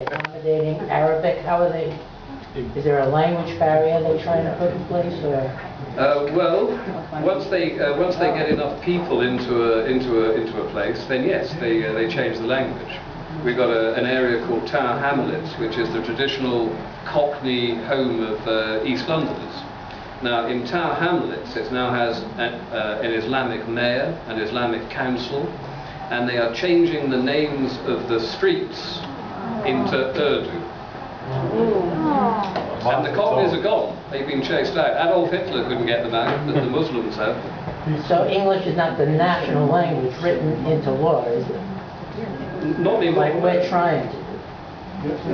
Accommodating Arabic? How are they? Is there a language barrier they're trying to put in place, or? Well, once they get enough people into a place, then yes, they change the language. We've got an area called Tower Hamlets, which is the traditional Cockney home of East Londoners. Now, in Tower Hamlets, it now has an Islamic mayor, an Islamic council, and they are changing the names of the streets into Urdu. And the Cockneys are gone. They've been chased out. Adolf Hitler couldn't get them out, but the Muslims have. So English is not the national language written into law, is it? Not anymore. Like we're trying to do.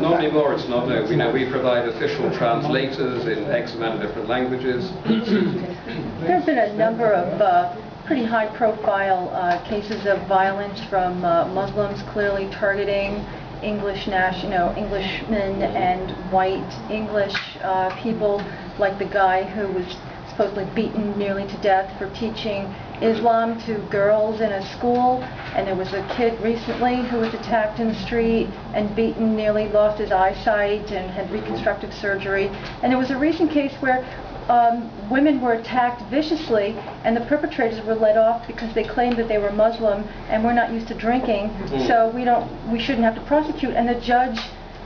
Not anymore, it's not, no. We provide official translators in X amount of different languages. There have been a number of pretty high-profile cases of violence from Muslims clearly targeting Englishmen and white English people, like the guy who was supposedly beaten nearly to death for teaching Islam to girls in a school, and there was a kid recently who was attacked in the street and beaten, nearly lost his eyesight and had reconstructive surgery. And there was a recent case where women were attacked viciously, and the perpetrators were let off because they claimed that they were Muslim and we're not used to drinking, so we shouldn't have to prosecute. And the judge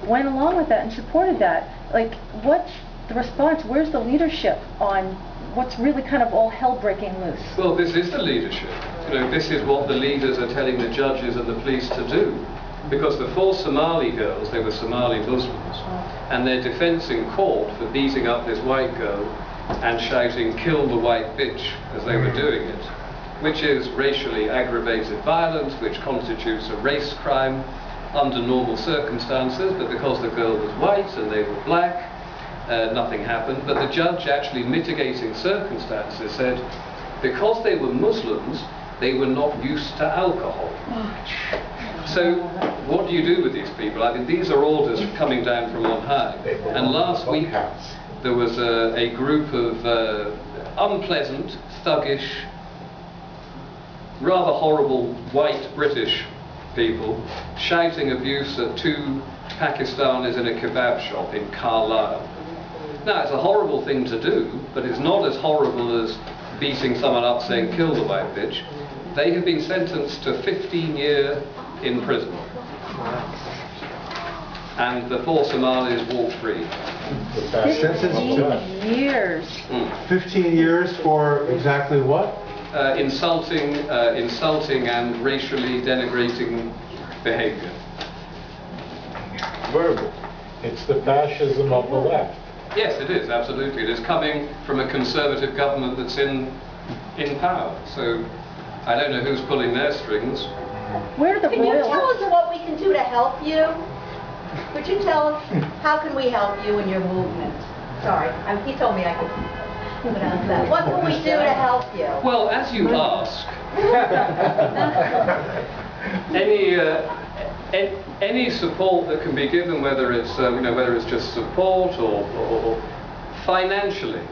went along with that and supported that. Like, what's the response? Where's the leadership on what's really kind of all hell breaking loose? Well, this is the leadership. This is what the leaders are telling the judges and the police to do. Because the 4 Somali girls, they were Somali Muslims, and their defense in court for beating up this white girl and shouting, "Kill the white bitch," as they were doing it, which is racially aggravated violence, which constitutes a race crime under normal circumstances, but because the girl was white and they were black, nothing happened. But the judge, actually mitigating circumstances, said because they were Muslims, they were not used to alcohol. So what do you do with these people? I mean, these are orders coming down from on high. And last week there was a group of unpleasant, thuggish, rather horrible white British people shouting abuse at 2 Pakistanis in a kebab shop in Carlisle. Now, it's a horrible thing to do, but it's not as horrible as beating someone up saying, "Kill the white bitch." They have been sentenced to 15 years in prison. And the 4 Somalis walked free. 15 years. 15 years for exactly what? Insulting and racially denigrating behavior. Verbal. It's the fascism of the left. Yes, it is, absolutely. It is coming from a conservative government that's in power. So I don't know who's pulling their strings. Where do the Can you royals... tell us what we can do to help you? Could you tell us how can we help you in your movement? Sorry, he told me I could pronounce that. What can we do to help you? Well, as you ask, any support that can be given, whether it's just support or financially.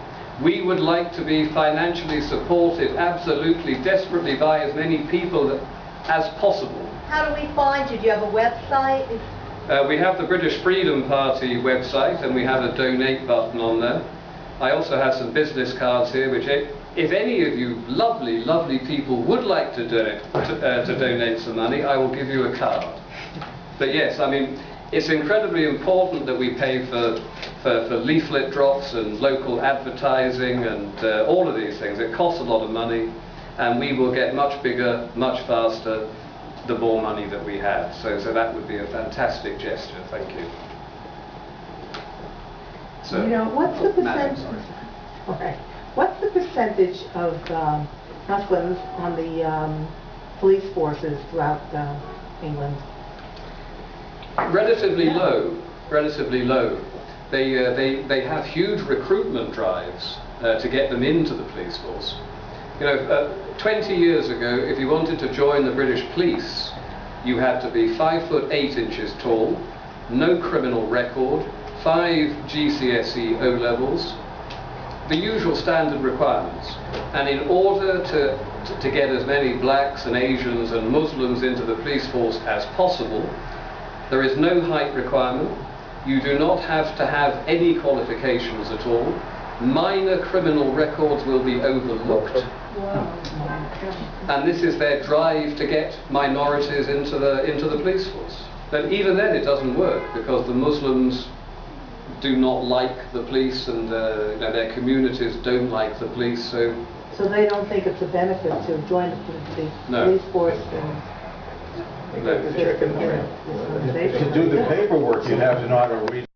We would like to be financially supported, absolutely, desperately, by as many people as possible. How do we find you? Do you have a website? We have the British Freedom Party website, and we have a donate button on there. I also have some business cards here, which if any of you lovely, lovely people would like to donate some money, I will give you a card. But yes, I mean, it's incredibly important that we pay for leaflet drops and local advertising and all of these things. It costs a lot of money, and we will get much bigger, much faster, the more money that we have. So that would be a fantastic gesture. Thank you. So, what's the percentage? Okay. What's the percentage of Muslims on the police forces throughout England? Relatively low. Relatively low. They have huge recruitment drives to get them into the police force. 20 years ago, if you wanted to join the British police, you had to be 5 foot 8 inches tall, no criminal record, 5 GCSE O-levels, the usual standard requirements. And in order to get as many blacks and Asians and Muslims into the police force as possible, There is no height requirement. You do not have to have any qualifications at all. Minor criminal records will be overlooked. And this is their drive to get minorities into the police force. But even then it doesn't work, because the Muslims do not like the police, and their communities don't like the police. So they don't think it's a benefit to join the No. police force and... No. You know, To do the paperwork, you have to know how to read